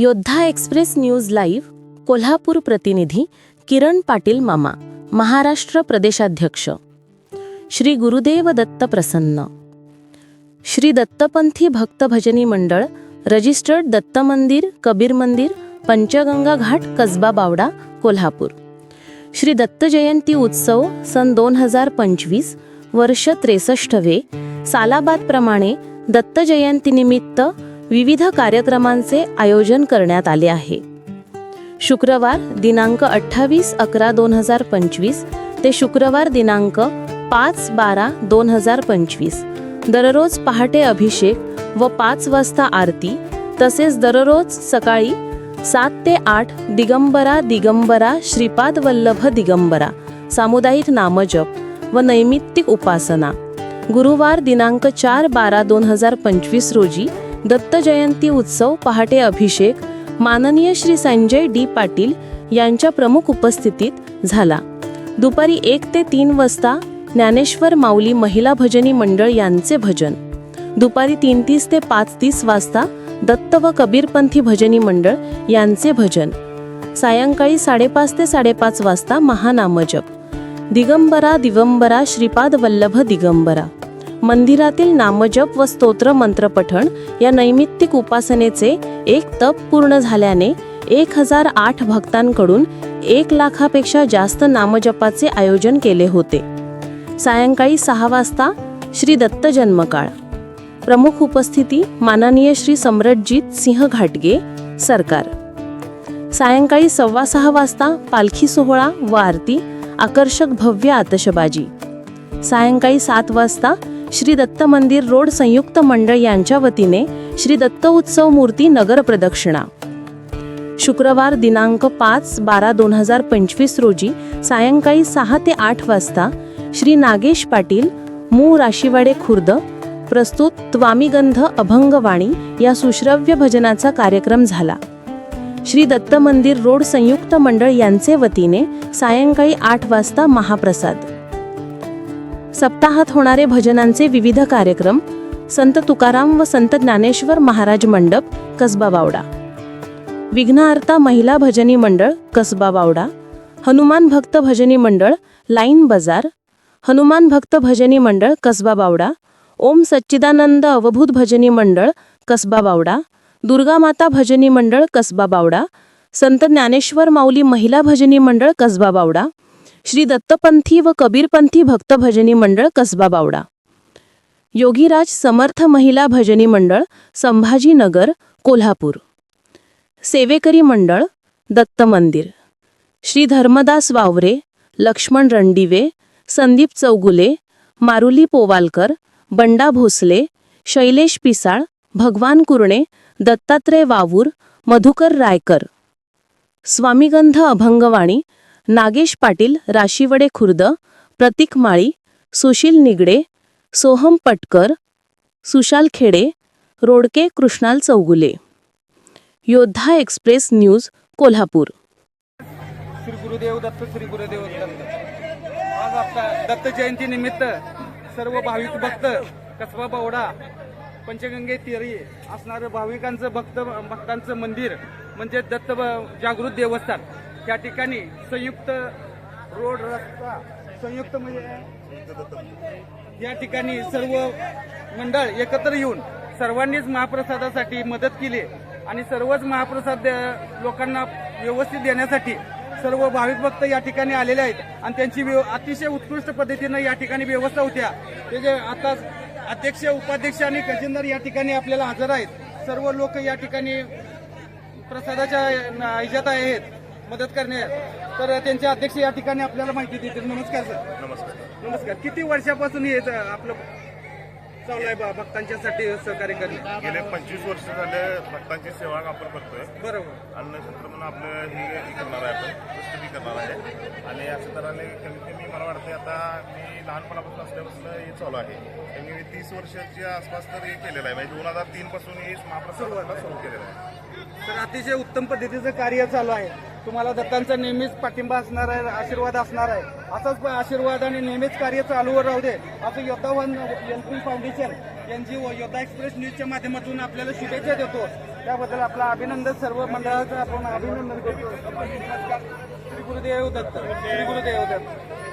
योद्धा express news live Kolhapur प्रतिनिधी किरण पाटील मामा, महाराष्ट्र प्रदेशाध्यक्ष. श्री गुरुदेव दत्त प्रसन्न. श्री दत्तपंथी भक्त भजनी मंडळ, रजिस्टर्ड दत्त मंदिर, कबीर मंदिर, पंचगंगा घाट, कसबा बावडा, कोल्हापूर. श्री दत्त जयंती उत्सव सन 2025, वर्ष 63वे. सालाबादप्रमाणे दत्त जयंतीनिमित्त विविध कार्यक्रमांचे आयोजन करण्यात आले आहे. शुक्रवार दिनांक 28/11/2025 ते शुक्रवार दिनांक 5/12/2025 दररोज पहाटे अभिषेक व 5 वाजता आरती, तसेच दररोज सकाळी 7 ते 8 दिगंबरा दिगंबरा श्रीपाद वल्लभ दिगंबरा सामुदायिक नामजप व नैमित्तिक उपासना. गुरुवार दिनांक 4/12/2025 रोजी दत्त जयंती उत्सव पहाटे अभिषेक माननीय श्री संजय डी पाटील यांच्या प्रमुख उपस्थितीत झाला. दुपारी 1 ते 3 वाजता ज्ञानेश्वर माऊली महिला भजनी मंडळ यांचे भजन. दुपारी 3:30 ते 5:30 वाजता दत्त व कबीरपंथी भजनी मंडळ यांचे भजन. सायंकाळी 5:30 ते 5:30 वाजता महानामजप. दिगंबरा दिगंबरा श्रीपाद वल्लभ दिगंबरा मंदिरातील नामजप व स्तोत्र मंत्रपठण या नैमित्तिक उपासनेचे एक तप पूर्ण झाल्याने 1008 भक्तांकडून 1 लाखापेक्षा जास्त नामजपाचे आयोजन केले होते. सायंकाळी 6 वाजता श्री दत्त जन्मकाळ. प्रमुख उपस्थिती माननीय श्री सम्राटजीत सिंह घाटगे सरकार. सायंकाळी 6:15 वाजता पालखी सोहळा व आरती, आकर्षक भव्य आतषबाजी. सायंकाळी 7 वाजता श्री दत्त मंदिर रोड संयुक्त मंडळ यांच्या वतीने श्री दत्त उत्सव मूर्ती नगर प्रदक्षिणा. शुक्रवार दिनांक 5/12/2025 रोजी सायंकाळी 6 ते 8 वाजता श्री नागेश पाटील मूळ राशीवाडे खुर्द प्रस्तुत त्वामिगंध अभंगवाणी या सुश्रव्य भजनाचा कार्यक्रम झाला. श्री दत्त मंदिर रोड संयुक्त मंडळ यांचे वतीने सायंकाळी 8 वाजता महाप्रसाद. सप्ताहात होणारे भजनांचे विविध कार्यक्रम: संत तुकाराम व संत ज्ञानेश्वर महाराज मंडप, कसबा बावडा. विघ्नहर्ता महिला भजनी मंडळ, कसबा बावडा. हनुमान भक्त भजनी मंडळ, लाईन बाजार. हनुमान भक्त भजनी मंडळ, कसबा बावडा. ओम सच्चिदानंद अवभूत भजनी मंडळ, कसबा बावडा. दुर्गा माता भजनी मंडळ, कसबा बावडा. संत ज्ञानेश्वर माऊली महिला भजनी मंडळ, कसबा बावडा. श्री दत्तपंथी व कबीरपंथी भक्त भजनी मंडळ, कसबा बावडा. योगीराज समर्थ महिला भजनी मंडळ, संभाजीनगर, कोल्हापूर. सेवेकरी मंडळ, दत्त मंदिर. श्री धर्मदास वावरे, लक्ष्मण रणदिवे, संदीप चौगुले, मारुली पोवालकर, बंडा भोसले, शैलेश पिसाळ, भगवान कुरणे, दत्तात्रय वावूर, मधुकर रायकर. स्वामीगंध अभंगवाणी, नागेश पाटील राशीवडे खुर्द, प्रतीक माळी, सुशील निगडे, सोहम पटकर, सुशाल खेडे, रोडके कृष्णाल चौगुले. योद्धा एक्सप्रेस न्यूज कोल्हापूर. श्री गुरुदेव दत्त, श्री गुरुदेव दत्त. आज आपल्या दत्त जयंती निमित्त सर्व भाविक भक्त कसबा बावडा पंचगंगे तीरी असणारं भाविकांचं भक्तांचं मंदिर म्हणजे दत्त जागृत देवस्थान या ठिकाणी संयुक्त रोड रस्ता संयुक्त म्हणजे या ठिकाणी सर्व मंडळ एकत्र येऊन सर्वांनीच महाप्रसादासाठी मदत केली आणि सर्वच महाप्रसाद लोकांना व्यवस्थित देण्यासाठी सर्व भाविक भक्त या ठिकाणी आलेले आहेत आणि त्यांची अतिशय उत्कृष्ट पद्धतीनं या ठिकाणी व्यवस्था होत्या. ते जे आता अध्यक्ष, उपाध्यक्ष आणि खजिनदार या ठिकाणी आपल्याला हजर आहेत. सर्व लोक या ठिकाणी प्रसादाच्या ह्याच्यात आहेत मदत करण्यात. तर त्यांचे अध्यक्ष या ठिकाणी आपल्याला माहिती देतील. नमस्कार सर. नमस्कार. नमस्कार. किती वर्षापासून हे आपलं चालू आहे भक्तांच्यासाठी सहकार्य करणे? गेले 25 वर्ष झाले भक्तांची सेवा आपण करतोय. बरोबर. अन्नक्षेत्र म्हणून आपलं हे करणार आहे, आपण गोष्टी करणार आहे आणि अशा तऱ्हेने कमीत कमी मला वाटतं आता मी लहानपणापासून असल्यापासून हे चालू आहे. त्यांनी 30 वर्षाच्या आसपास तर हे केलेलं आहे, म्हणजे 2003 पासून हे महाप्रसाद सुरू केलेलं आहे. तर अतिशय उत्तम पद्धतीचं कार्य चालू आहे. तुम्हाला दत्तांचा नेहमीच पाठिंबा असणार आहे, आशीर्वाद असणार आहे. असाच आशीर्वाद आणि नेहमीच कार्य चालू राहू दे असं योद्धा वन एलपी फाउंडेशन यांची योद्धा एक्सप्रेस न्यूजच्या माध्यमातून आपल्याला शुभेच्छा देतो. त्याबद्दल आपलं अभिनंदन, सर्व मंडळाचं आपण अभिनंदन करतो. श्री गुरुदेव दत्त, श्री गुरुदेव दत्त.